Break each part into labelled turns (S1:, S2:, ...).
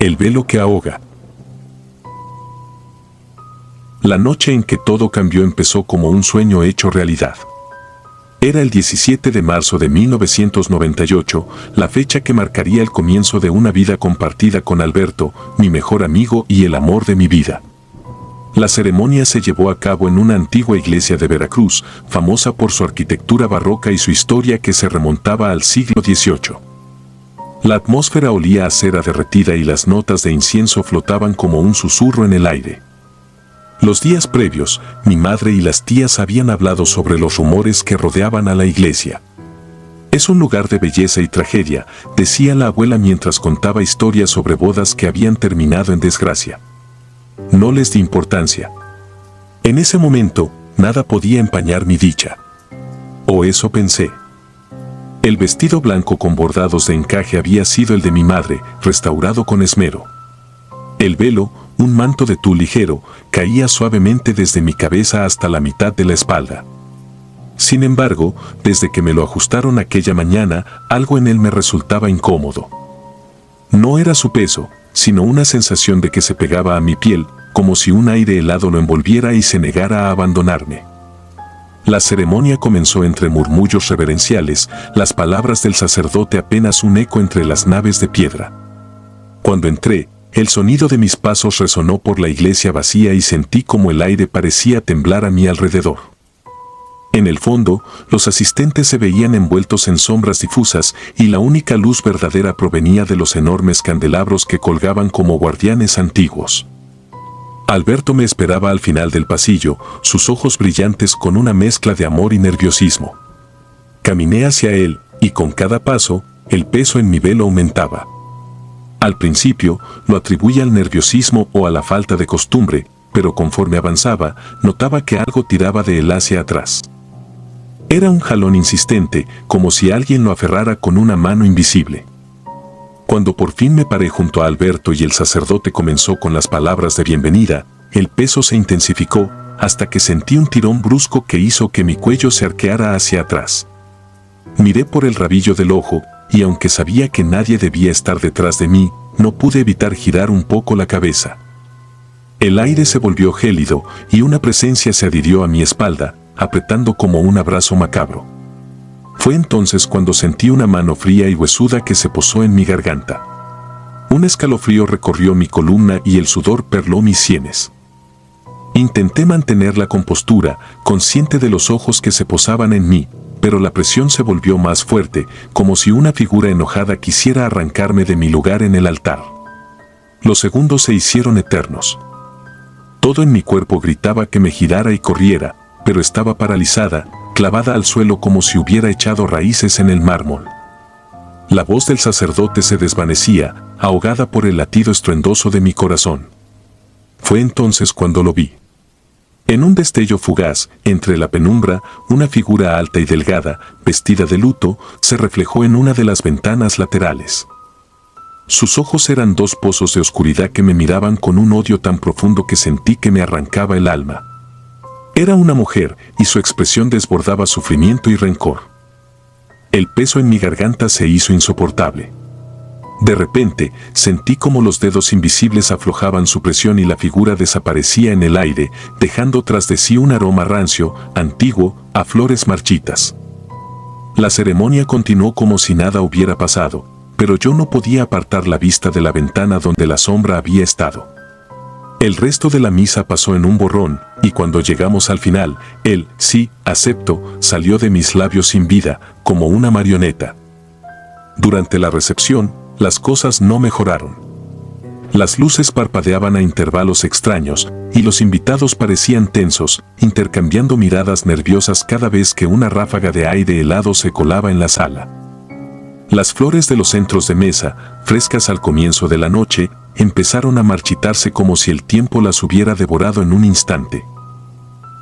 S1: El velo que ahoga. La noche en que todo cambió empezó como un sueño hecho realidad. Era el 17 de marzo de 1998, la fecha que marcaría el comienzo de una vida compartida con Alberto, mi mejor amigo y el amor de mi vida. La ceremonia se llevó a cabo en una antigua iglesia de Veracruz, famosa por su arquitectura barroca y su historia que se remontaba al siglo XVIII. La atmósfera olía a cera derretida y las notas de incienso flotaban como un susurro en el aire. Los días previos, mi madre y las tías habían hablado sobre los rumores que rodeaban a la iglesia. Es un lugar de belleza y tragedia, decía la abuela mientras contaba historias sobre bodas que habían terminado en desgracia. No les di importancia. En ese momento, nada podía empañar mi dicha. O eso pensé. El vestido blanco con bordados de encaje había sido el de mi madre, restaurado con esmero. El velo, un manto de tul ligero, caía suavemente desde mi cabeza hasta la mitad de la espalda. Sin embargo, desde que me lo ajustaron aquella mañana, algo en él me resultaba incómodo. No era su peso, sino una sensación de que se pegaba a mi piel, como si un aire helado lo envolviera y se negara a abandonarme. La ceremonia comenzó entre murmullos reverenciales, las palabras del sacerdote apenas un eco entre las naves de piedra. Cuando entré, el sonido de mis pasos resonó por la iglesia vacía y sentí como el aire parecía temblar a mi alrededor. En el fondo, los asistentes se veían envueltos en sombras difusas y la única luz verdadera provenía de los enormes candelabros que colgaban como guardianes antiguos. Alberto me esperaba al final del pasillo, sus ojos brillantes con una mezcla de amor y nerviosismo. Caminé hacia él, y con cada paso, el peso en mi velo aumentaba. Al principio, lo atribuía al nerviosismo o a la falta de costumbre, pero conforme avanzaba, notaba que algo tiraba de él hacia atrás. Era un jalón insistente, como si alguien lo aferrara con una mano invisible. Cuando por fin me paré junto a Alberto y el sacerdote comenzó con las palabras de bienvenida, el peso se intensificó, hasta que sentí un tirón brusco que hizo que mi cuello se arqueara hacia atrás. Miré por el rabillo del ojo, y aunque sabía que nadie debía estar detrás de mí, no pude evitar girar un poco la cabeza. El aire se volvió gélido, y una presencia se adhirió a mi espalda, apretando como un abrazo macabro. Fue entonces cuando sentí una mano fría y huesuda que se posó en mi garganta. Un escalofrío recorrió mi columna y el sudor perló mis sienes. Intenté mantener la compostura, consciente de los ojos que se posaban en mí, pero la presión se volvió más fuerte, como si una figura enojada quisiera arrancarme de mi lugar en el altar. Los segundos se hicieron eternos. Todo en mi cuerpo gritaba que me girara y corriera, pero estaba paralizada, clavada al suelo como si hubiera echado raíces en el mármol. La voz del sacerdote se desvanecía, ahogada por el latido estruendoso de mi corazón. Fue entonces cuando lo vi. En un destello fugaz, entre la penumbra, una figura alta y delgada, vestida de luto, se reflejó en una de las ventanas laterales. Sus ojos eran dos pozos de oscuridad que me miraban con un odio tan profundo que sentí que me arrancaba el alma. Era una mujer, y su expresión desbordaba sufrimiento y rencor. El peso en mi garganta se hizo insoportable. De repente, sentí como los dedos invisibles aflojaban su presión y la figura desaparecía en el aire, dejando tras de sí un aroma rancio, antiguo, a flores marchitas. La ceremonia continuó como si nada hubiera pasado, pero yo no podía apartar la vista de la ventana donde la sombra había estado. El resto de la misa pasó en un borrón, y cuando llegamos al final, el "sí, acepto" salió de mis labios sin vida, como una marioneta. Durante la recepción, las cosas no mejoraron. Las luces parpadeaban a intervalos extraños, y los invitados parecían tensos, intercambiando miradas nerviosas cada vez que una ráfaga de aire helado se colaba en la sala. Las flores de los centros de mesa, frescas al comienzo de la noche, empezaron a marchitarse como si el tiempo las hubiera devorado en un instante.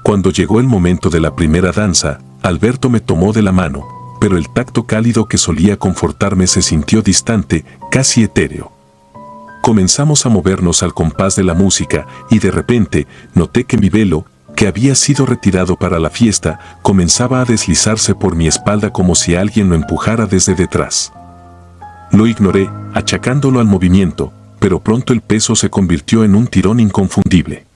S1: Cuando llegó el momento de la primera danza, Alberto me tomó de la mano, pero el tacto cálido que solía confortarme se sintió distante, casi etéreo. Comenzamos a movernos al compás de la música, y de repente, noté que mi velo, que había sido retirado para la fiesta, comenzaba a deslizarse por mi espalda como si alguien lo empujara desde detrás. Lo ignoré, achacándolo al movimiento, pero pronto el peso se convirtió en un tirón inconfundible.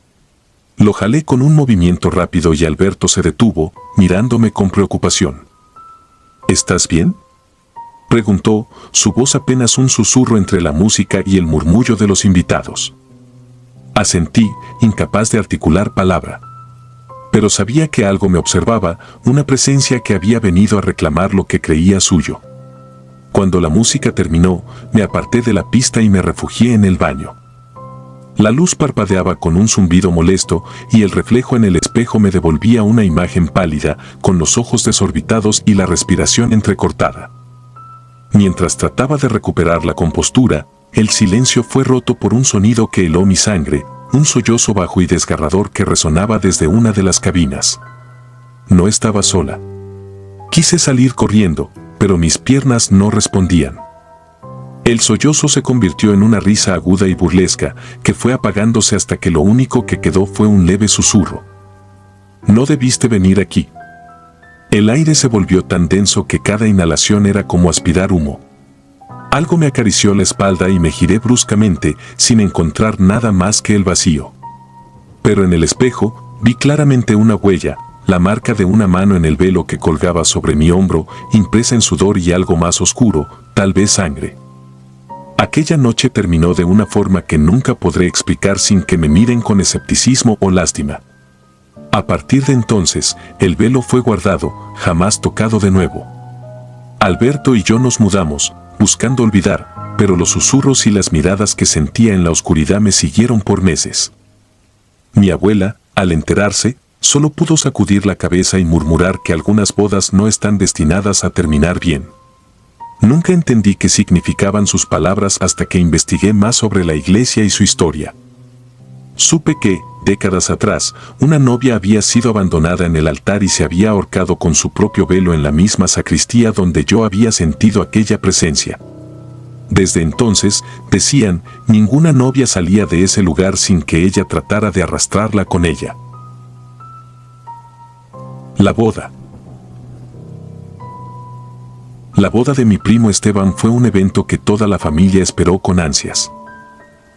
S1: Lo jalé con un movimiento rápido y Alberto se detuvo, mirándome con preocupación. ¿Estás bien?, preguntó, su voz apenas un susurro entre la música y el murmullo de los invitados. Asentí, incapaz de articular palabra. Pero sabía que algo me observaba, una presencia que había venido a reclamar lo que creía suyo. Cuando la música terminó, me aparté de la pista y me refugié en el baño. La luz parpadeaba con un zumbido molesto y el reflejo en el espejo me devolvía una imagen pálida, con los ojos desorbitados y la respiración entrecortada. Mientras trataba de recuperar la compostura, el silencio fue roto por un sonido que heló mi sangre, un sollozo bajo y desgarrador que resonaba desde una de las cabinas. No estaba sola. Quise salir corriendo, pero mis piernas no respondían. El sollozo se convirtió en una risa aguda y burlesca, que fue apagándose hasta que lo único que quedó fue un leve susurro. No debiste venir aquí. El aire se volvió tan denso que cada inhalación era como aspirar humo. Algo me acarició la espalda y me giré bruscamente, sin encontrar nada más que el vacío. Pero en el espejo, vi claramente una huella, la marca de una mano en el velo que colgaba sobre mi hombro, impresa en sudor y algo más oscuro, tal vez sangre. Aquella noche terminó de una forma que nunca podré explicar sin que me miren con escepticismo o lástima. A partir de entonces, el velo fue guardado, jamás tocado de nuevo. Alberto y yo nos mudamos, buscando olvidar, pero los susurros y las miradas que sentía en la oscuridad me siguieron por meses. Mi abuela, al enterarse, solo pudo sacudir la cabeza y murmurar que algunas bodas no están destinadas a terminar bien. Nunca entendí qué significaban sus palabras hasta que investigué más sobre la iglesia y su historia. Supe que, décadas atrás, una novia había sido abandonada en el altar y se había ahorcado con su propio velo en la misma sacristía donde yo había sentido aquella presencia. Desde entonces, decían, ninguna novia salía de ese lugar sin que ella tratara de arrastrarla con ella. La boda. La boda de mi primo Esteban fue un evento que toda la familia esperó con ansias.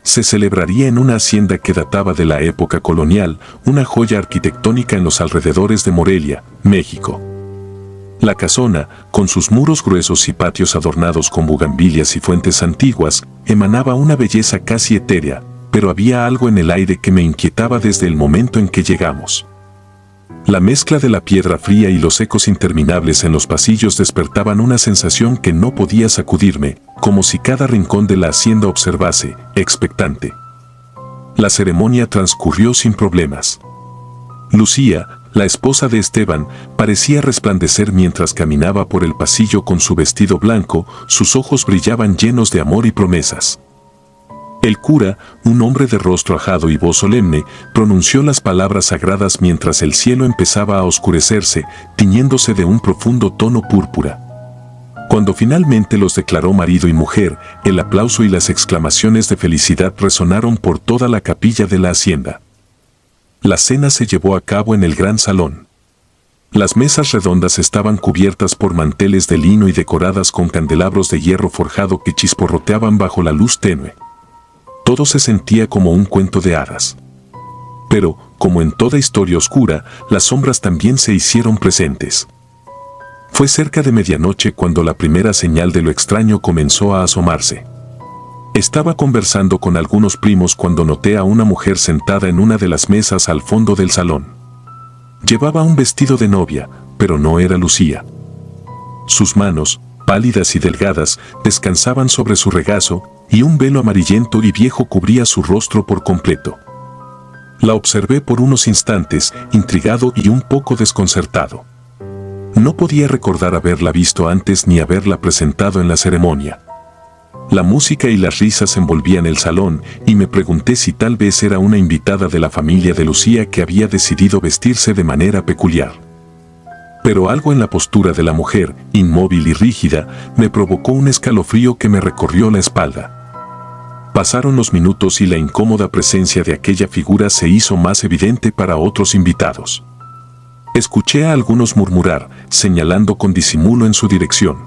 S1: Se celebraría en una hacienda que databa de la época colonial, una joya arquitectónica en los alrededores de Morelia, México. La casona, con sus muros gruesos y patios adornados con bugambilias y fuentes antiguas, emanaba una belleza casi etérea, pero había algo en el aire que me inquietaba desde el momento en que llegamos. La mezcla de la piedra fría y los ecos interminables en los pasillos despertaban una sensación que no podía sacudirme, como si cada rincón de la hacienda observase, expectante. La ceremonia transcurrió sin problemas. Lucía, la esposa de Esteban, parecía resplandecer mientras caminaba por el pasillo con su vestido blanco, sus ojos brillaban llenos de amor y promesas. El cura, un hombre de rostro ajado y voz solemne, pronunció las palabras sagradas mientras el cielo empezaba a oscurecerse, tiñéndose de un profundo tono púrpura. Cuando finalmente los declaró marido y mujer, el aplauso y las exclamaciones de felicidad resonaron por toda la capilla de la hacienda. La cena se llevó a cabo en el gran salón. Las mesas redondas estaban cubiertas por manteles de lino y decoradas con candelabros de hierro forjado que chisporroteaban bajo la luz tenue. Todo se sentía como un cuento de hadas. Pero, como en toda historia oscura, las sombras también se hicieron presentes. Fue cerca de medianoche cuando la primera señal de lo extraño comenzó a asomarse. Estaba conversando con algunos primos cuando noté a una mujer sentada en una de las mesas al fondo del salón. Llevaba un vestido de novia, pero no era Lucía. Sus manos, pálidas y delgadas, descansaban sobre su regazo, y un velo amarillento y viejo cubría su rostro por completo. La observé por unos instantes, intrigado y un poco desconcertado. No podía recordar haberla visto antes ni haberla presentado en la ceremonia. La música y las risas envolvían el salón, y me pregunté si tal vez era una invitada de la familia de Lucía que había decidido vestirse de manera peculiar. Pero algo en la postura de la mujer, inmóvil y rígida, me provocó un escalofrío que me recorrió la espalda. Pasaron los minutos y la incómoda presencia de aquella figura se hizo más evidente para otros invitados. Escuché a algunos murmurar, señalando con disimulo en su dirección.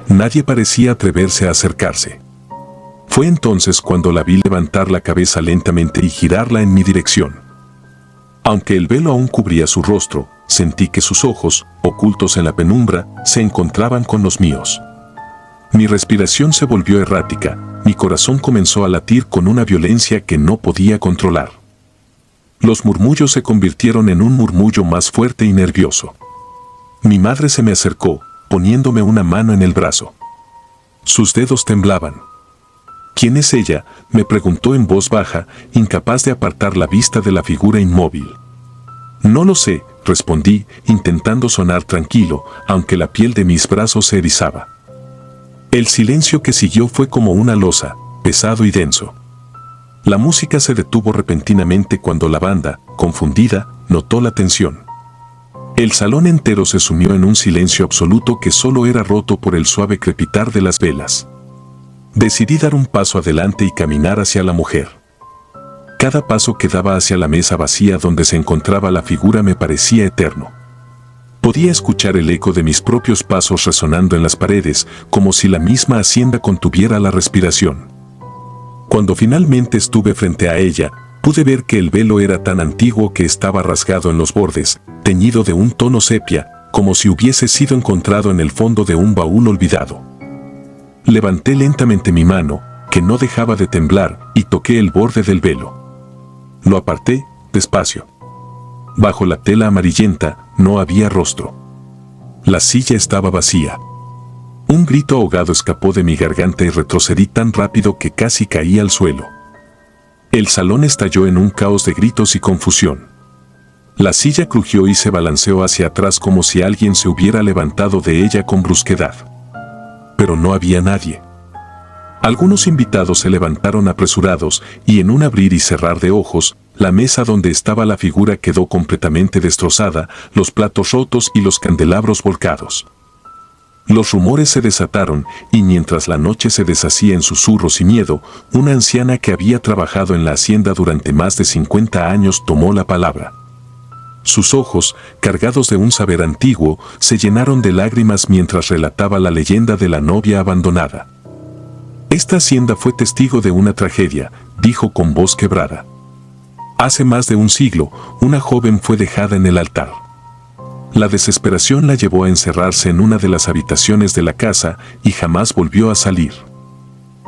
S1: Nadie parecía atreverse a acercarse. Fue entonces cuando la vi levantar la cabeza lentamente y girarla en mi dirección. Aunque el velo aún cubría su rostro, sentí que sus ojos, ocultos en la penumbra, se encontraban con los míos. Mi respiración se volvió errática, mi corazón comenzó a latir con una violencia que no podía controlar. Los murmullos se convirtieron en un murmullo más fuerte y nervioso. Mi madre se me acercó, poniéndome una mano en el brazo. Sus dedos temblaban. ¿Quién es ella?, me preguntó en voz baja, incapaz de apartar la vista de la figura inmóvil. No lo sé, respondí, intentando sonar tranquilo, aunque la piel de mis brazos se erizaba. El silencio que siguió fue como una losa, pesado y denso. La música se detuvo repentinamente cuando la banda, confundida, notó la tensión. El salón entero se sumió en un silencio absoluto que solo era roto por el suave crepitar de las velas. Decidí dar un paso adelante y caminar hacia la mujer. Cada paso que daba hacia la mesa vacía donde se encontraba la figura me parecía eterno. Podía escuchar el eco de mis propios pasos resonando en las paredes, como si la misma hacienda contuviera la respiración. Cuando finalmente estuve frente a ella, pude ver que el velo era tan antiguo que estaba rasgado en los bordes, teñido de un tono sepia, como si hubiese sido encontrado en el fondo de un baúl olvidado. Levanté lentamente mi mano, que no dejaba de temblar, y toqué el borde del velo. Lo aparté, despacio. Bajo la tela amarillenta, no había rostro. La silla estaba vacía. Un grito ahogado escapó de mi garganta y retrocedí tan rápido que casi caí al suelo. El salón estalló en un caos de gritos y confusión. La silla crujió y se balanceó hacia atrás como si alguien se hubiera levantado de ella con brusquedad. Pero no había nadie. Algunos invitados se levantaron apresurados y en un abrir y cerrar de ojos, la mesa donde estaba la figura quedó completamente destrozada, los platos rotos y los candelabros volcados. Los rumores se desataron y mientras la noche se deshacía en susurros y miedo, una anciana que había trabajado en la hacienda durante más de 50 años tomó la palabra. Sus ojos, cargados de un saber antiguo, se llenaron de lágrimas mientras relataba la leyenda de la novia abandonada. Esta hacienda fue testigo de una tragedia, dijo con voz quebrada. Hace más de un siglo, una joven fue dejada en el altar. La desesperación la llevó a encerrarse en una de las habitaciones de la casa y jamás volvió a salir.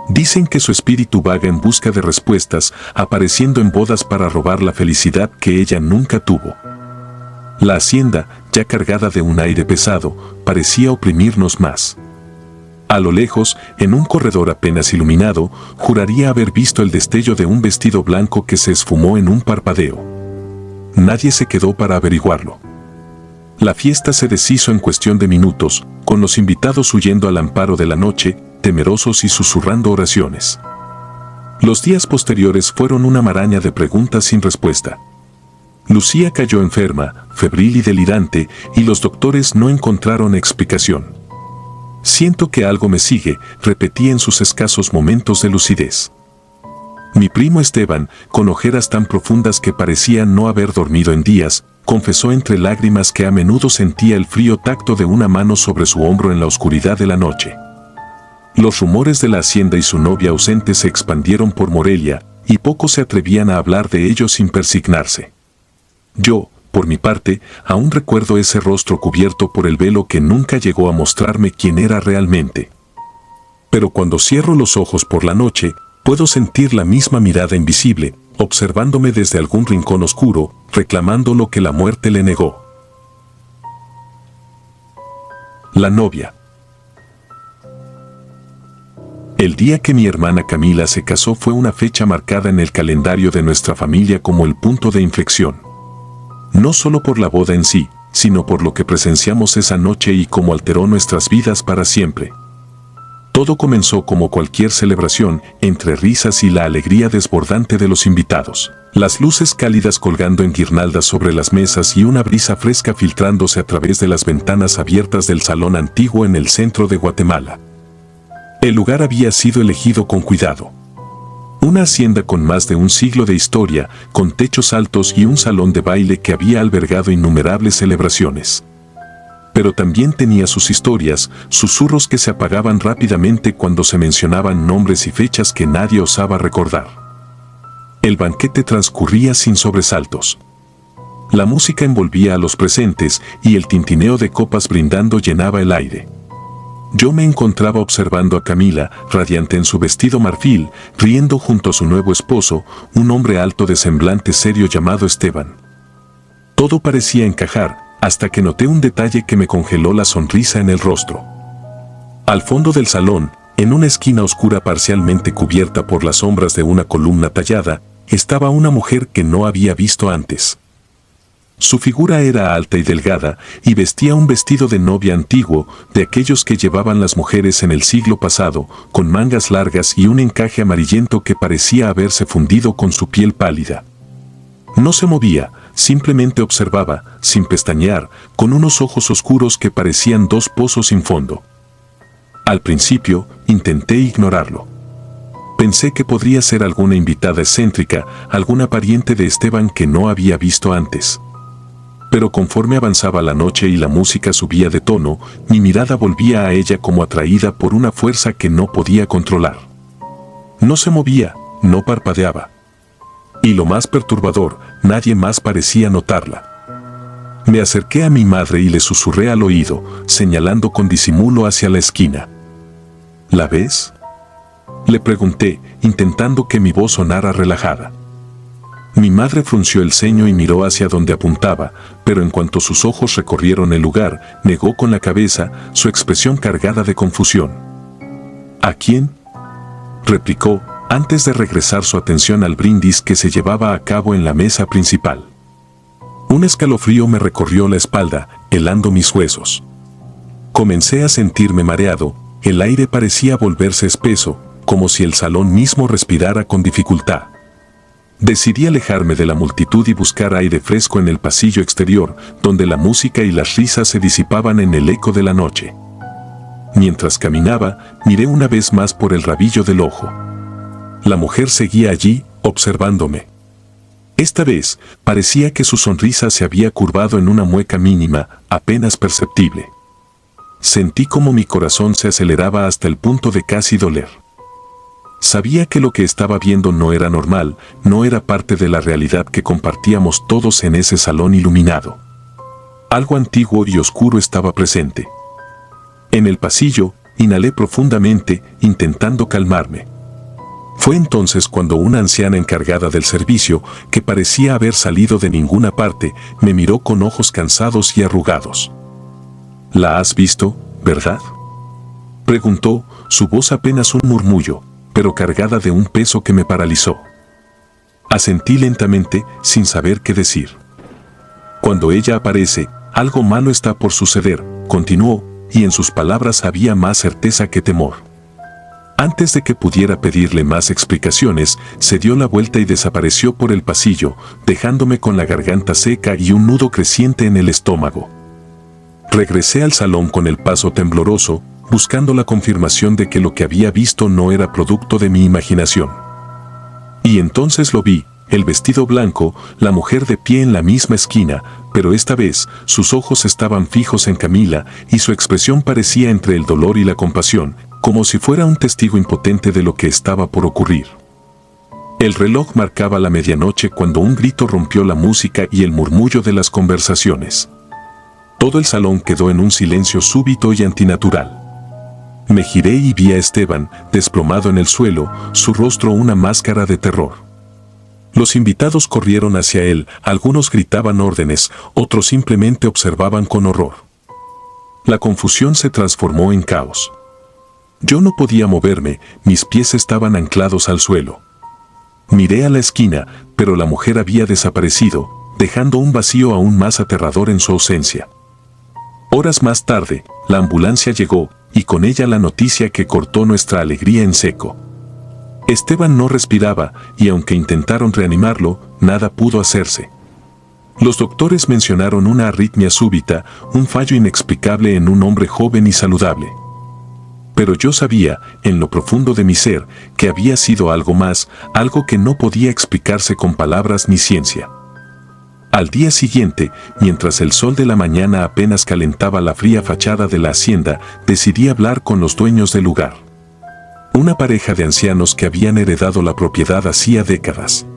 S1: Dicen que su espíritu vaga en busca de respuestas, apareciendo en bodas para robar la felicidad que ella nunca tuvo. La hacienda, ya cargada de un aire pesado, parecía oprimirnos más. A lo lejos, en un corredor apenas iluminado, juraría haber visto el destello de un vestido blanco que se esfumó en un parpadeo. Nadie se quedó para averiguarlo. La fiesta se deshizo en cuestión de minutos, con los invitados huyendo al amparo de la noche, temerosos y susurrando oraciones. Los días posteriores fueron una maraña de preguntas sin respuesta. Lucía cayó enferma, febril y delirante, y los doctores no encontraron explicación. Siento que algo me sigue, repetí en sus escasos momentos de lucidez. Mi primo Esteban, con ojeras tan profundas que parecían no haber dormido en días, confesó entre lágrimas que a menudo sentía el frío tacto de una mano sobre su hombro en la oscuridad de la noche. Los rumores de la hacienda y su novia ausente se expandieron por Morelia, y pocos se atrevían a hablar de ello sin persignarse. Yo, por mi parte, aún recuerdo ese rostro cubierto por el velo que nunca llegó a mostrarme quién era realmente. Pero cuando cierro los ojos por la noche, puedo sentir la misma mirada invisible, observándome desde algún rincón oscuro, reclamando lo que la muerte le negó. La novia. El día que mi hermana Camila se casó fue una fecha marcada en el calendario de nuestra familia como el punto de inflexión. No solo por la boda en sí, sino por lo que presenciamos esa noche y cómo alteró nuestras vidas para siempre. Todo comenzó como cualquier celebración, entre risas y la alegría desbordante de los invitados. Las luces cálidas colgando en guirnaldas sobre las mesas y una brisa fresca filtrándose a través de las ventanas abiertas del salón antiguo en el centro de Guatemala. El lugar había sido elegido con cuidado. Una hacienda con más de un siglo de historia, con techos altos y un salón de baile que había albergado innumerables celebraciones. Pero también tenía sus historias, susurros que se apagaban rápidamente cuando se mencionaban nombres y fechas que nadie osaba recordar. El banquete transcurría sin sobresaltos. La música envolvía a los presentes y el tintineo de copas brindando llenaba el aire. Yo me encontraba observando a Camila, radiante en su vestido marfil, riendo junto a su nuevo esposo, un hombre alto de semblante serio llamado Esteban. Todo parecía encajar, hasta que noté un detalle que me congeló la sonrisa en el rostro. Al fondo del salón, en una esquina oscura parcialmente cubierta por las sombras de una columna tallada, estaba una mujer que no había visto antes. Su figura era alta y delgada, y vestía un vestido de novia antiguo, de aquellos que llevaban las mujeres en el siglo pasado, con mangas largas y un encaje amarillento que parecía haberse fundido con su piel pálida. No se movía, simplemente observaba, sin pestañear, con unos ojos oscuros que parecían dos pozos sin fondo. Al principio, intenté ignorarlo. Pensé que podría ser alguna invitada excéntrica, alguna pariente de Esteban que no había visto antes. Pero conforme avanzaba la noche y la música subía de tono, mi mirada volvía a ella como atraída por una fuerza que no podía controlar. No se movía, no parpadeaba. Y lo más perturbador, nadie más parecía notarla. Me acerqué a mi madre y le susurré al oído, señalando con disimulo hacia la esquina. ¿La ves?, le pregunté, intentando que mi voz sonara relajada. Mi madre frunció el ceño y miró hacia donde apuntaba, pero en cuanto sus ojos recorrieron el lugar, negó con la cabeza, su expresión cargada de confusión. ¿A quién?, replicó, antes de regresar su atención al brindis que se llevaba a cabo en la mesa principal. Un escalofrío me recorrió la espalda, helando mis huesos. Comencé a sentirme mareado, el aire parecía volverse espeso, como si el salón mismo respirara con dificultad. Decidí alejarme de la multitud y buscar aire fresco en el pasillo exterior, donde la música y las risas se disipaban en el eco de la noche. Mientras caminaba, miré una vez más por el rabillo del ojo. La mujer seguía allí, observándome. Esta vez, parecía que su sonrisa se había curvado en una mueca mínima, apenas perceptible. Sentí como mi corazón se aceleraba hasta el punto de casi doler. Sabía que lo que estaba viendo no era normal, no era parte de la realidad que compartíamos todos en ese salón iluminado. Algo antiguo y oscuro estaba presente. En el pasillo, inhalé profundamente, intentando calmarme. Fue entonces cuando una anciana encargada del servicio, que parecía haber salido de ninguna parte, me miró con ojos cansados y arrugados. ¿La has visto, verdad?, preguntó, su voz apenas un murmullo, pero cargada de un peso que me paralizó. Asentí lentamente, sin saber qué decir. Cuando ella aparece, algo malo está por suceder, continuó, y en sus palabras había más certeza que temor. Antes de que pudiera pedirle más explicaciones, se dio la vuelta y desapareció por el pasillo, dejándome con la garganta seca y un nudo creciente en el estómago. Regresé al salón con el paso tembloroso, buscando la confirmación de que lo que había visto no era producto de mi imaginación. Y entonces lo vi, el vestido blanco, la mujer de pie en la misma esquina, pero esta vez sus ojos estaban fijos en Camila y su expresión parecía entre el dolor y la compasión, como si fuera un testigo impotente de lo que estaba por ocurrir. El reloj marcaba la medianoche cuando un grito rompió la música y el murmullo de las conversaciones. Todo el salón quedó en un silencio súbito y antinatural. Me giré y vi a Esteban, desplomado en el suelo, su rostro una máscara de terror. Los invitados corrieron hacia él, algunos gritaban órdenes, otros simplemente observaban con horror. La confusión se transformó en caos. Yo no podía moverme, mis pies estaban anclados al suelo. Miré a la esquina, pero la mujer había desaparecido, dejando un vacío aún más aterrador en su ausencia. Horas más tarde, la ambulancia llegó, y con ella la noticia que cortó nuestra alegría en seco. Esteban no respiraba, y aunque intentaron reanimarlo, nada pudo hacerse. Los doctores mencionaron una arritmia súbita, un fallo inexplicable en un hombre joven y saludable. Pero yo sabía, en lo profundo de mi ser, que había sido algo más, algo que no podía explicarse con palabras ni ciencia. Al día siguiente, mientras el sol de la mañana apenas calentaba la fría fachada de la hacienda, decidí hablar con los dueños del lugar. Una pareja de ancianos que habían heredado la propiedad hacía décadas.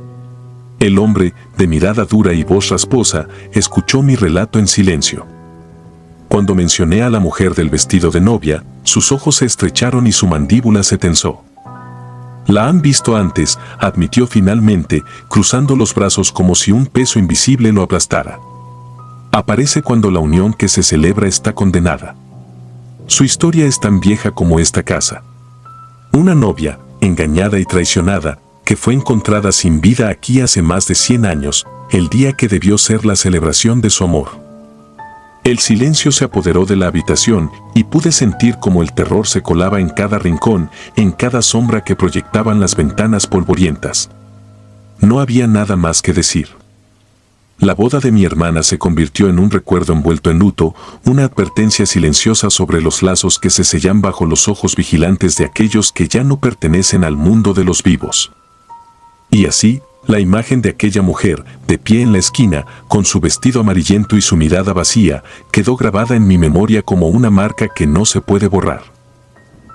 S1: El hombre, de mirada dura y voz rasposa, escuchó mi relato en silencio. Cuando mencioné a la mujer del vestido de novia, sus ojos se estrecharon y su mandíbula se tensó. «La han visto antes», admitió finalmente, cruzando los brazos como si un peso invisible lo aplastara. «Aparece cuando la unión que se celebra está condenada. Su historia es tan vieja como esta casa. Una novia, engañada y traicionada, que fue encontrada sin vida aquí hace más de 100 años, el día que debió ser la celebración de su amor». El silencio se apoderó de la habitación y pude sentir cómo el terror se colaba en cada rincón, en cada sombra que proyectaban las ventanas polvorientas. No había nada más que decir. La boda de mi hermana se convirtió en un recuerdo envuelto en luto, una advertencia silenciosa sobre los lazos que se sellan bajo los ojos vigilantes de aquellos que ya no pertenecen al mundo de los vivos. Y así, la imagen de aquella mujer, de pie en la esquina, con su vestido amarillento y su mirada vacía, quedó grabada en mi memoria como una marca que no se puede borrar.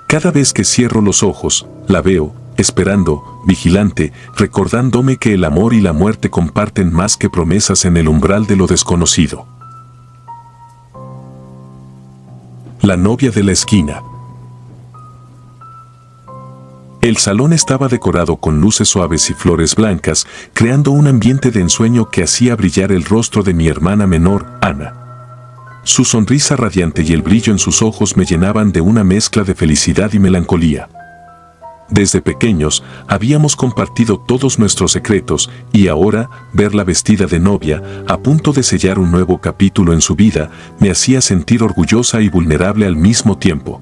S1: Cada vez que cierro los ojos, la veo, esperando, vigilante, recordándome que el amor y la muerte comparten más que promesas en el umbral de lo desconocido. La novia de la esquina. El salón estaba decorado con luces suaves y flores blancas, creando un ambiente de ensueño que hacía brillar el rostro de mi hermana menor, Ana. Su sonrisa radiante y el brillo en sus ojos me llenaban de una mezcla de felicidad y melancolía. Desde pequeños, habíamos compartido todos nuestros secretos, y ahora, verla vestida de novia, a punto de sellar un nuevo capítulo en su vida, me hacía sentir orgullosa y vulnerable al mismo tiempo.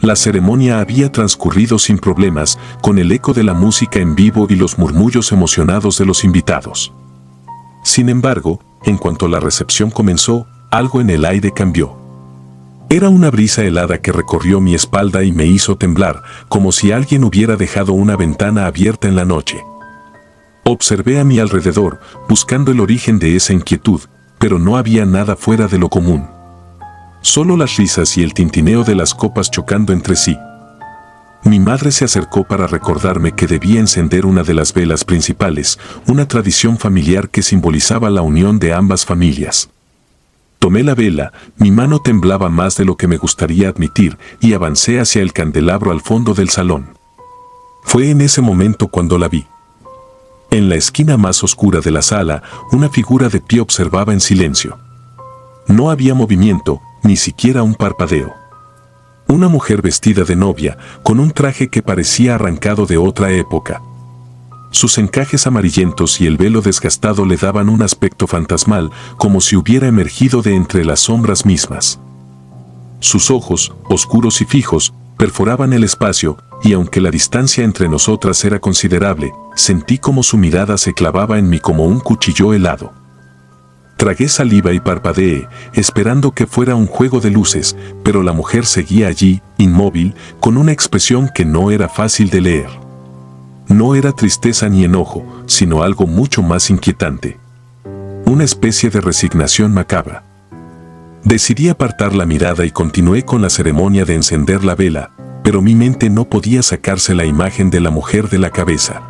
S1: La ceremonia había transcurrido sin problemas, con el eco de la música en vivo y los murmullos emocionados de los invitados. Sin embargo, en cuanto la recepción comenzó, algo en el aire cambió. Era una brisa helada que recorrió mi espalda y me hizo temblar, como si alguien hubiera dejado una ventana abierta en la noche. Observé a mi alrededor, buscando el origen de esa inquietud, pero no había nada fuera de lo común. Solo las risas y el tintineo de las copas chocando entre sí. Mi madre se acercó para recordarme que debía encender una de las velas principales, una tradición familiar que simbolizaba la unión de ambas familias. Tomé la vela, mi mano temblaba más de lo que me gustaría admitir y avancé hacia el candelabro al fondo del salón. Fue en ese momento cuando la vi. En la esquina más oscura de la sala, una figura de pie observaba en silencio. No había movimiento, ni siquiera un parpadeo. Una mujer vestida de novia, con un traje que parecía arrancado de otra época. Sus encajes amarillentos y el velo desgastado le daban un aspecto fantasmal, como si hubiera emergido de entre las sombras mismas. Sus ojos, oscuros y fijos, perforaban el espacio, y aunque la distancia entre nosotras era considerable, sentí como su mirada se clavaba en mí como un cuchillo helado. Tragué saliva y parpadeé, esperando que fuera un juego de luces, pero la mujer seguía allí, inmóvil, con una expresión que no era fácil de leer. No era tristeza ni enojo, sino algo mucho más inquietante. Una especie de resignación macabra. Decidí apartar la mirada y continué con la ceremonia de encender la vela, pero mi mente no podía sacarse la imagen de la mujer de la cabeza.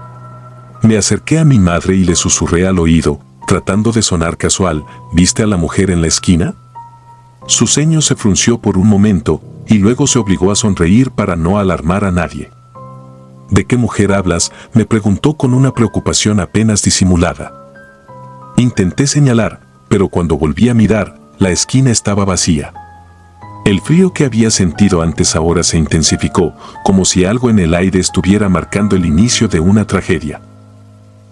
S1: Me acerqué a mi madre y le susurré al oído, tratando de sonar casual: ¿viste a la mujer en la esquina? Su ceño se frunció por un momento, y luego se obligó a sonreír para no alarmar a nadie. ¿De qué mujer hablas?, me preguntó con una preocupación apenas disimulada. Intenté señalar, pero cuando volví a mirar, la esquina estaba vacía. El frío que había sentido antes ahora se intensificó, como si algo en el aire estuviera marcando el inicio de una tragedia.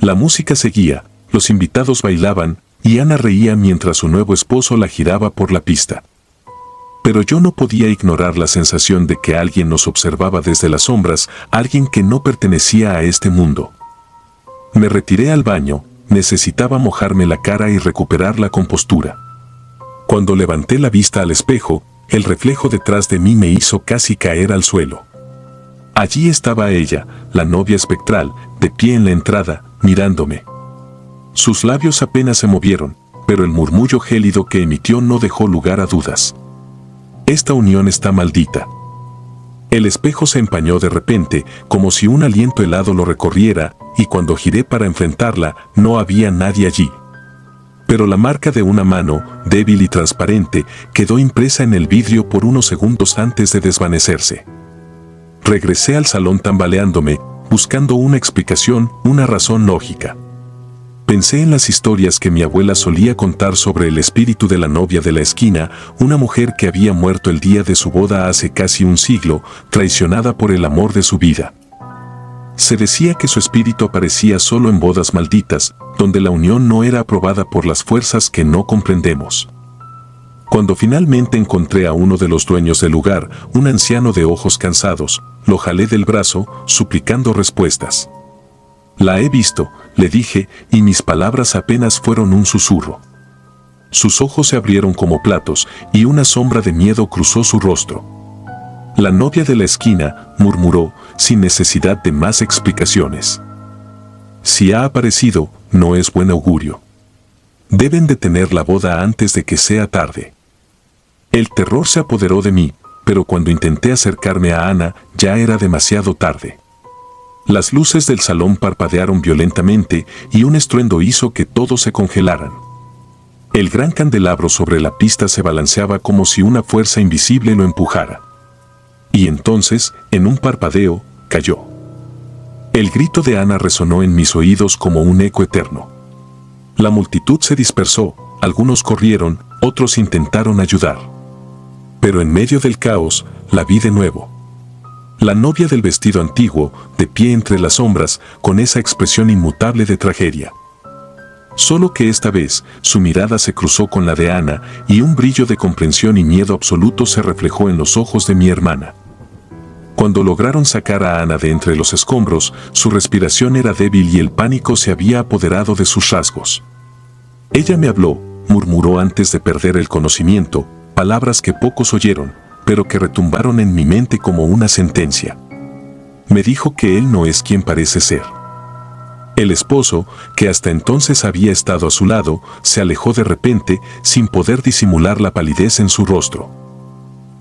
S1: La música seguía, los invitados bailaban, y Ana reía mientras su nuevo esposo la giraba por la pista. Pero yo no podía ignorar la sensación de que alguien nos observaba desde las sombras, alguien que no pertenecía a este mundo. Me retiré al baño, necesitaba mojarme la cara y recuperar la compostura. Cuando levanté la vista al espejo, el reflejo detrás de mí me hizo casi caer al suelo. Allí estaba ella, la novia espectral, de pie en la entrada, mirándome. Sus labios apenas se movieron, pero el murmullo gélido que emitió no dejó lugar a dudas. Esta unión está maldita. El espejo se empañó de repente, como si un aliento helado lo recorriera, y cuando giré para enfrentarla, no había nadie allí. Pero la marca de una mano, débil y transparente, quedó impresa en el vidrio por unos segundos antes de desvanecerse. Regresé al salón tambaleándome, buscando una explicación, una razón lógica. Pensé en las historias que mi abuela solía contar sobre el espíritu de la novia de la esquina, una mujer que había muerto el día de su boda hace casi un siglo, traicionada por el amor de su vida. Se decía que su espíritu aparecía solo en bodas malditas, donde la unión no era aprobada por las fuerzas que no comprendemos. Cuando finalmente encontré a uno de los dueños del lugar, un anciano de ojos cansados, lo jalé del brazo, suplicando respuestas. La he visto, le dije, y mis palabras apenas fueron un susurro. Sus ojos se abrieron como platos, y una sombra de miedo cruzó su rostro. La novia de la esquina, murmuró, sin necesidad de más explicaciones. Si ha aparecido, no es buen augurio. Deben detener la boda antes de que sea tarde. El terror se apoderó de mí, pero cuando intenté acercarme a Ana, ya era demasiado tarde. Las luces del salón parpadearon violentamente y un estruendo hizo que todos se congelaran. El gran candelabro sobre la pista se balanceaba como si una fuerza invisible lo empujara. Y entonces, en un parpadeo, cayó. El grito de Ana resonó en mis oídos como un eco eterno. La multitud se dispersó, algunos corrieron, otros intentaron ayudar. Pero en medio del caos, la vi de nuevo. La novia del vestido antiguo, de pie entre las sombras, con esa expresión inmutable de tragedia. Solo que esta vez, su mirada se cruzó con la de Ana, y un brillo de comprensión y miedo absoluto se reflejó en los ojos de mi hermana. Cuando lograron sacar a Ana de entre los escombros, su respiración era débil y el pánico se había apoderado de sus rasgos. Ella me habló, murmuró antes de perder el conocimiento, palabras que pocos oyeron, pero que retumbaron en mi mente como una sentencia. Me dijo que él no es quien parece ser. El esposo, que hasta entonces había estado a su lado, se alejó de repente, sin poder disimular la palidez en su rostro.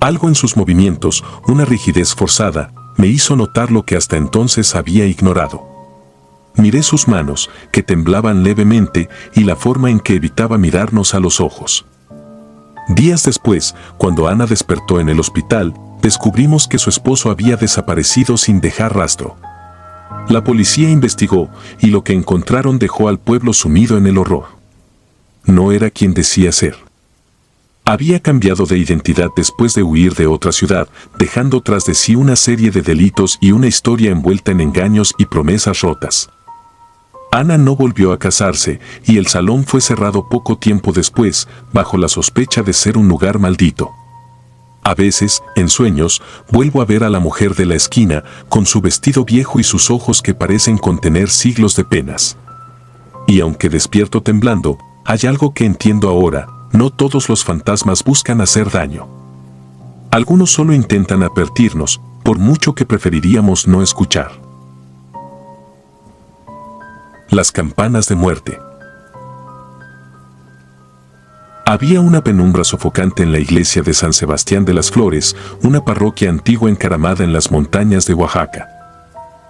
S1: Algo en sus movimientos, una rigidez forzada, me hizo notar lo que hasta entonces había ignorado. Miré sus manos, que temblaban levemente, y la forma en que evitaba mirarnos a los ojos. Días después, cuando Ana despertó en el hospital, descubrimos que su esposo había desaparecido sin dejar rastro. La policía investigó, y lo que encontraron dejó al pueblo sumido en el horror. No era quien decía ser. Había cambiado de identidad después de huir de otra ciudad, dejando tras de sí una serie de delitos y una historia envuelta en engaños y promesas rotas. Ana no volvió a casarse, y el salón fue cerrado poco tiempo después, bajo la sospecha de ser un lugar maldito. A veces, en sueños, vuelvo a ver a la mujer de la esquina, con su vestido viejo y sus ojos que parecen contener siglos de penas. Y aunque despierto temblando, hay algo que entiendo ahora: no todos los fantasmas buscan hacer daño. Algunos solo intentan advertirnos, por mucho que preferiríamos no escuchar. Las campanas de muerte. Había una penumbra sofocante en la iglesia de San Sebastián de las Flores, una parroquia antigua encaramada en las montañas de Oaxaca.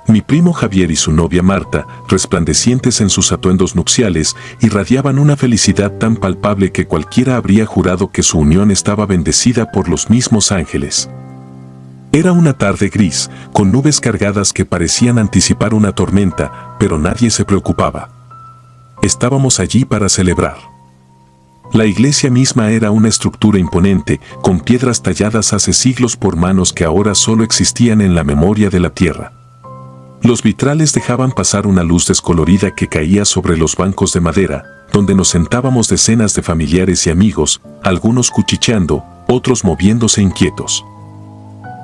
S1: Mi primo Javier y su novia Marta, resplandecientes en sus atuendos nupciales, irradiaban una felicidad tan palpable que cualquiera habría jurado que su unión estaba bendecida por los mismos ángeles. Era una tarde gris, con nubes cargadas que parecían anticipar una tormenta, pero nadie se preocupaba. Estábamos allí para celebrar. La iglesia misma era una estructura imponente, con piedras talladas hace siglos por manos que ahora solo existían en la memoria de la tierra. Los vitrales dejaban pasar una luz descolorida que caía sobre los bancos de madera, donde nos sentábamos decenas de familiares y amigos, algunos cuchicheando, otros moviéndose inquietos.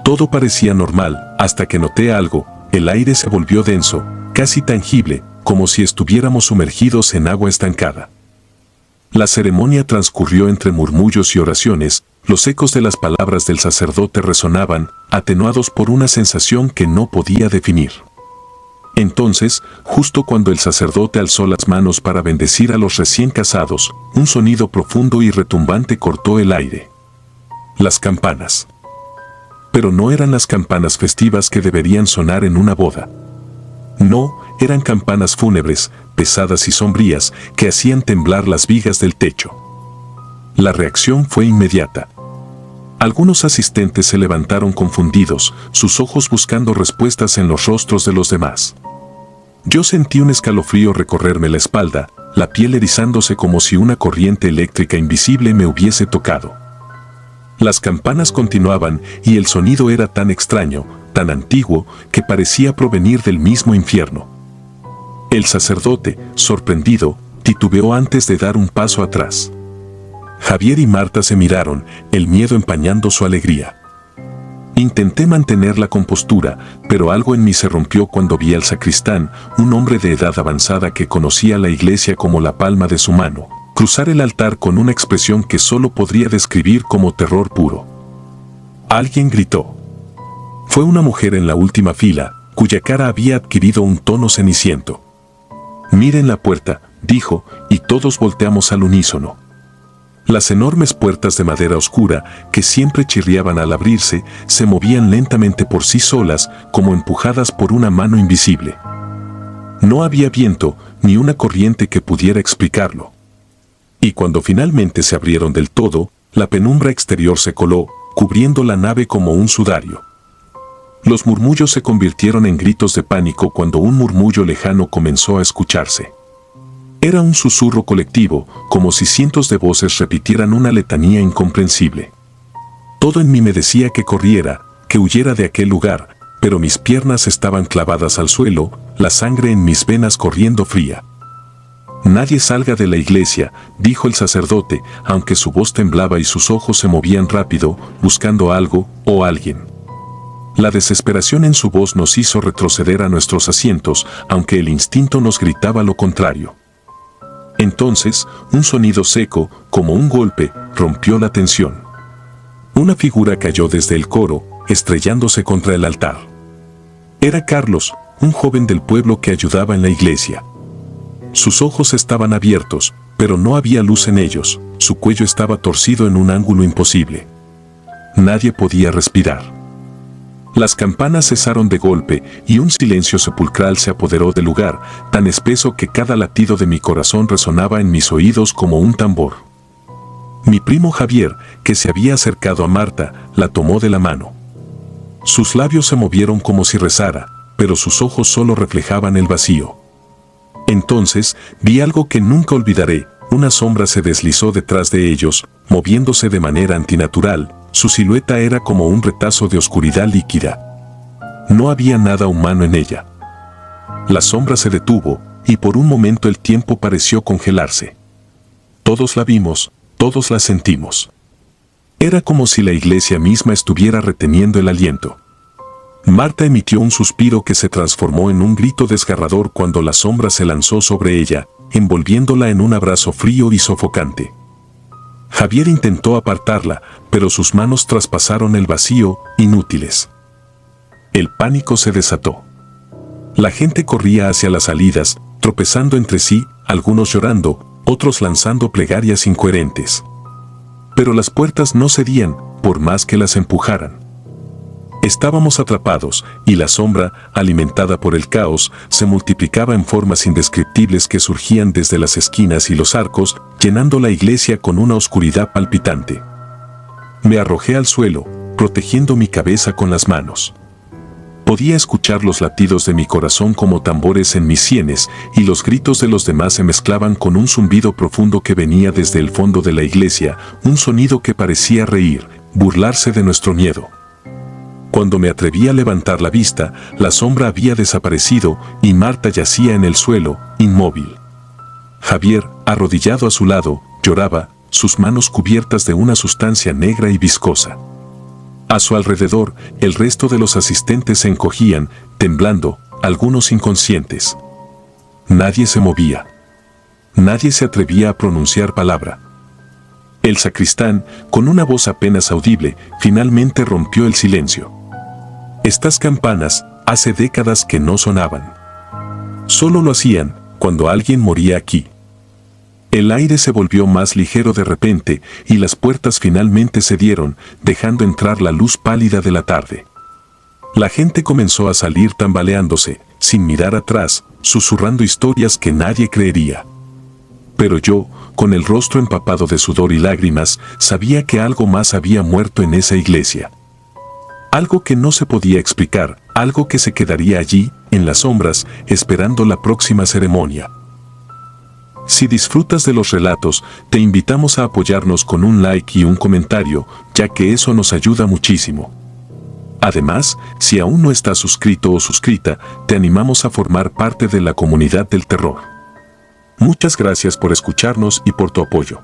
S1: Todo parecía normal, hasta que noté algo: el aire se volvió denso, casi tangible, como si estuviéramos sumergidos en agua estancada. La ceremonia transcurrió entre murmullos y oraciones, los ecos de las palabras del sacerdote resonaban, atenuados por una sensación que no podía definir. Entonces, justo cuando el sacerdote alzó las manos para bendecir a los recién casados, un sonido profundo y retumbante cortó el aire. Las campanas. Pero no eran las campanas festivas que deberían sonar en una boda. No, eran campanas fúnebres, pesadas y sombrías, que hacían temblar las vigas del techo. La reacción fue inmediata. Algunos asistentes se levantaron confundidos, sus ojos buscando respuestas en los rostros de los demás. Yo sentí un escalofrío recorrerme la espalda, la piel erizándose como si una corriente eléctrica invisible me hubiese tocado. Las campanas continuaban y el sonido era tan extraño, tan antiguo, que parecía provenir del mismo infierno. El sacerdote, sorprendido, titubeó antes de dar un paso atrás. Javier y Marta se miraron, el miedo empañando su alegría. Intenté mantener la compostura, pero algo en mí se rompió cuando vi al sacristán, un hombre de edad avanzada que conocía la iglesia como la palma de su mano, cruzar el altar con una expresión que solo podría describir como terror puro. Alguien gritó. Fue una mujer en la última fila, cuya cara había adquirido un tono ceniciento. «Miren la puerta», dijo, y todos volteamos al unísono. Las enormes puertas de madera oscura, que siempre chirriaban al abrirse, se movían lentamente por sí solas, como empujadas por una mano invisible. No había viento, ni una corriente que pudiera explicarlo. Y cuando finalmente se abrieron del todo, la penumbra exterior se coló, cubriendo la nave como un sudario. Los murmullos se convirtieron en gritos de pánico cuando un murmullo lejano comenzó a escucharse. Era un susurro colectivo, como si cientos de voces repitieran una letanía incomprensible. Todo en mí me decía que corriera, que huyera de aquel lugar, pero mis piernas estaban clavadas al suelo, la sangre en mis venas corriendo fría. «Nadie salga de la iglesia», dijo el sacerdote, aunque su voz temblaba y sus ojos se movían rápido, buscando algo o alguien. La desesperación en su voz nos hizo retroceder a nuestros asientos, aunque el instinto nos gritaba lo contrario. Entonces, un sonido seco, como un golpe, rompió la tensión. Una figura cayó desde el coro, estrellándose contra el altar. Era Carlos, un joven del pueblo que ayudaba en la iglesia. Sus ojos estaban abiertos, pero no había luz en ellos, su cuello estaba torcido en un ángulo imposible. Nadie podía respirar. Las campanas cesaron de golpe y un silencio sepulcral se apoderó del lugar, tan espeso que cada latido de mi corazón resonaba en mis oídos como un tambor. Mi primo Javier, que se había acercado a Marta, la tomó de la mano. Sus labios se movieron como si rezara, pero sus ojos solo reflejaban el vacío. Entonces vi algo que nunca olvidaré, una sombra se deslizó detrás de ellos, moviéndose de manera antinatural. Su silueta era como un retazo de oscuridad líquida. No había nada humano en ella. La sombra se detuvo, y por un momento el tiempo pareció congelarse. Todos la vimos, todos la sentimos. Era como si la iglesia misma estuviera reteniendo el aliento. Marta emitió un suspiro que se transformó en un grito desgarrador cuando la sombra se lanzó sobre ella, envolviéndola en un abrazo frío y sofocante. Javier intentó apartarla, pero sus manos traspasaron el vacío, inútiles. El pánico se desató. La gente corría hacia las salidas, tropezando entre sí, algunos llorando, otros lanzando plegarias incoherentes. Pero las puertas no cedían, por más que las empujaran. Estábamos atrapados, y la sombra, alimentada por el caos, se multiplicaba en formas indescriptibles que surgían desde las esquinas y los arcos, llenando la iglesia con una oscuridad palpitante. Me arrojé al suelo, protegiendo mi cabeza con las manos. Podía escuchar los latidos de mi corazón como tambores en mis sienes, y los gritos de los demás se mezclaban con un zumbido profundo que venía desde el fondo de la iglesia, un sonido que parecía reír, burlarse de nuestro miedo. Cuando me atreví a levantar la vista, la sombra había desaparecido y Marta yacía en el suelo, inmóvil. Javier, arrodillado a su lado, lloraba, sus manos cubiertas de una sustancia negra y viscosa. A su alrededor, el resto de los asistentes se encogían, temblando, algunos inconscientes. Nadie se movía. Nadie se atrevía a pronunciar palabra. El sacristán, con una voz apenas audible, finalmente rompió el silencio. Estas campanas, hace décadas que no sonaban. Solo lo hacían cuando alguien moría aquí. El aire se volvió más ligero de repente y las puertas finalmente cedieron, dejando entrar la luz pálida de la tarde. La gente comenzó a salir tambaleándose, sin mirar atrás, susurrando historias que nadie creería. Pero yo, con el rostro empapado de sudor y lágrimas, sabía que algo más había muerto en esa iglesia. Algo que no se podía explicar, algo que se quedaría allí, en las sombras, esperando la próxima ceremonia. Si disfrutas de los relatos, te invitamos a apoyarnos con un like y un comentario, ya que eso nos ayuda muchísimo. Además, si aún no estás suscrito o suscrita, te animamos a formar parte de la comunidad del terror. Muchas gracias por escucharnos y por tu apoyo.